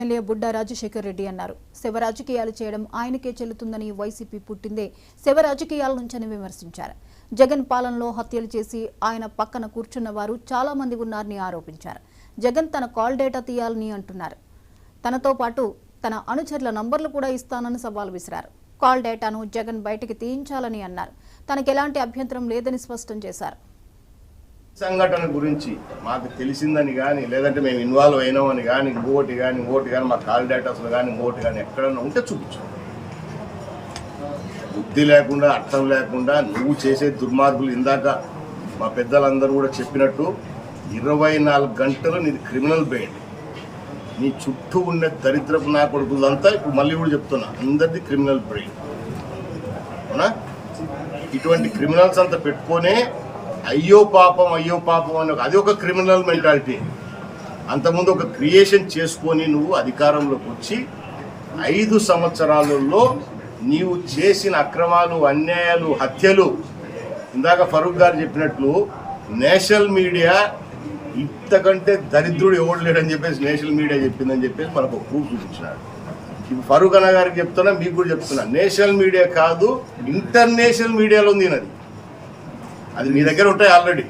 MLA Budda Rajasekhar Reddy అన్నారు. శవ రాజకీయాలు చేయడం ఆయనకే చెల్లుతుందని వైసీపీ పుట్టిందే శవ రాజకీయాల నుంచని విమర్శించారు. జగన్ పాలనలో హత్యలు చేసి ఆయన పక్కన కూర్చున్న వారు చాలా మంది ఉన్నారని ఆరోపించారు. జగన్ తన కాల్ డేటా తీయాలని అంటున్నారు. తనతో పాటు తన అనుచరుల నంబర్లు కూడా ఇస్తానని సవాల్ విసిరారు. కాల్ డేటాను జగన్ బయటికి తీయించాలని అన్నారు. తనకు ఎలాంటి అభ్యంతరం లేదని స్పష్టం చేశారు. సంఘటన గురించి మాకు తెలిసిందని కానీ లేదంటే మేము ఇన్వాల్వ్ అయినామని కానీ ఇంకోటి కానీ మా కాల్ డేటాస్లో కానీ ఇంకోటి కానీ ఎక్కడన్నా ఉంటే చూపించు. బుద్ధి లేకుండా అర్థం లేకుండా నువ్వు చేసే దుర్మార్గులు ఇందాక మా పెద్దలందరూ కూడా చెప్పినట్టు 24 గంటలు నీది క్రిమినల్ బ్రెయిన్. నీ చుట్టూ ఉండే దరిద్రపు నా కొడుకులంతా ఇప్పుడు మళ్ళీ కూడా చెప్తున్నా అందరిది క్రిమినల్ బ్రెయిన్. అవునా? ఇటువంటి క్రిమినల్స్ అంతా పెట్టుకొనే అయ్యో పాపం అని అది ఒక క్రిమినల్ మెంటాలిటీ. అంతకుముందు ఒక క్రియేషన్ చేసుకొని నువ్వు అధికారంలోకి వచ్చి 5 సంవత్సరాలలో నీవు చేసిన అక్రమాలు, అన్యాయాలు, హత్యలు, ఇందాక ఫరూక్ గారు చెప్పినట్లు నేషనల్ మీడియా ఇంతకంటే దరిద్రుడు ఎవడు లేడని చెప్పేసి నేషనల్ మీడియా చెప్పిందని చెప్పేసి మనకు ఒక ప్రూఫ్ చూపించినాడు. ఇప్పుడు ఫరూక్ అన్న గారికి చెప్తున్నా, మీకు కూడా చెప్తున్నా, నేషనల్ మీడియా కాదు ఇంటర్నేషనల్ మీడియాలో ఉంది. అది మీ దగ్గర ఉంటాయి ఆల్రెడీ.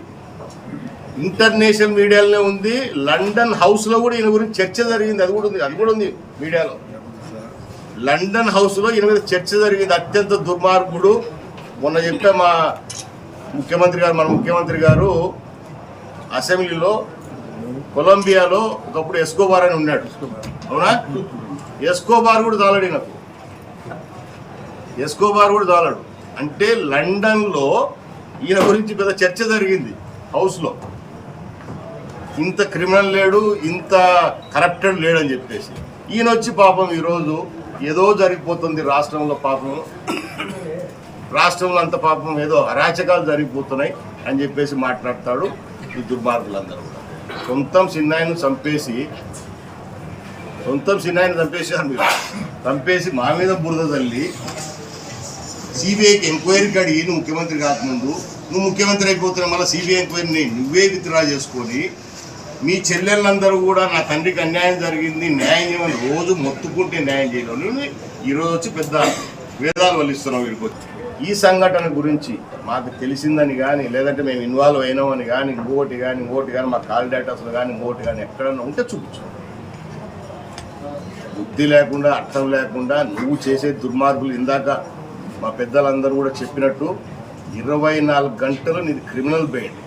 ఇంటర్నేషనల్ మీడియాలోనే ఉంది. లండన్ హౌస్లో కూడా ఈయన గురించి చర్చ జరిగింది. అది కూడా ఉంది మీడియాలో. లండన్ హౌస్లో ఈయన మీద చర్చ జరిగింది. అత్యంత దుర్మార్గుడు. మొన్న చెప్పే మా మన ముఖ్యమంత్రి గారు అసెంబ్లీలో కొలంబియాలో ఒకప్పుడు ఎస్కోబార్ అని ఉన్నాడు. అవునా? ఎస్కోబార్ కూడా తాళడు. నాకు ఎస్కోబార్ కూడా తాళడు. అంటే లండన్లో ఈయన గురించి పెద్ద చర్చ జరిగింది హౌస్లో. ఇంత క్రిమినల్ లేడు, ఇంత కరప్టెడ్ లేడని చెప్పేసి ఈయన వచ్చి పాపం ఈరోజు ఏదో జరిగిపోతుంది రాష్ట్రంలో, పాపం రాష్ట్రంలో అంత పాపం ఏదో అరాచకాలు జరిగిపోతున్నాయి అని చెప్పేసి మాట్లాడతాడు. ఈ దుర్మార్గులందరూ సొంతం సిన్నాయిని చంపేసారు మీరు. చంపేసి మా మీద బురద తల్లి సిబిఐకి ఎంక్వైరీకి అడిగి నువ్వు ముఖ్యమంత్రి కాకముందు నువ్వు ముఖ్యమంత్రి అయిపోతున్నావు. మళ్ళీ సిబిఐ ఎంక్వైరీని నువ్వే విత్డ్రా చేసుకొని మీ చెల్లెళ్ళందరూ కూడా నా తండ్రికి అన్యాయం జరిగింది, న్యాయం చేయమని రోజు మొత్తుకుంటే న్యాయం చేయలేవు. ఈరోజు వచ్చి పెద్ద వేదాలు వల్లిస్తున్నావు వీడికి. ఈ సంఘటన గురించి మాకు తెలిసిందని కానీ లేదంటే మేము ఇన్వాల్వ్ అయినామని కానీ ఇంకోటి కానీ మా కాల్ డేటాస్లో కానీ ఇంకోటి కానీ ఎక్కడన్నా ఉంటే చూపించు. బుద్ధి లేకుండా అర్థం లేకుండా నువ్వు చేసే దుర్మార్గులు ఇందాక మా పెద్దలందరూ కూడా చెప్పినట్టు 24 గంటలు నీది క్రిమినల్ బ్రెయిన్.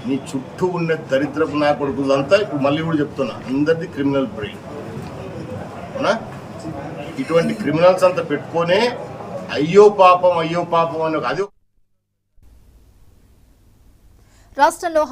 నీ చుట్టూ ఉండే దరిద్రపు నా కొడుకులంతా ఇప్పుడు మళ్ళీ కూడా చెప్తున్నా అందరిది క్రిమినల్ బ్రెయిన్. అవునా? ఇటువంటి క్రిమినల్స్ అంతా పెట్టుకొనే అయ్యో పాపం అని అది రాష్ట్రంలో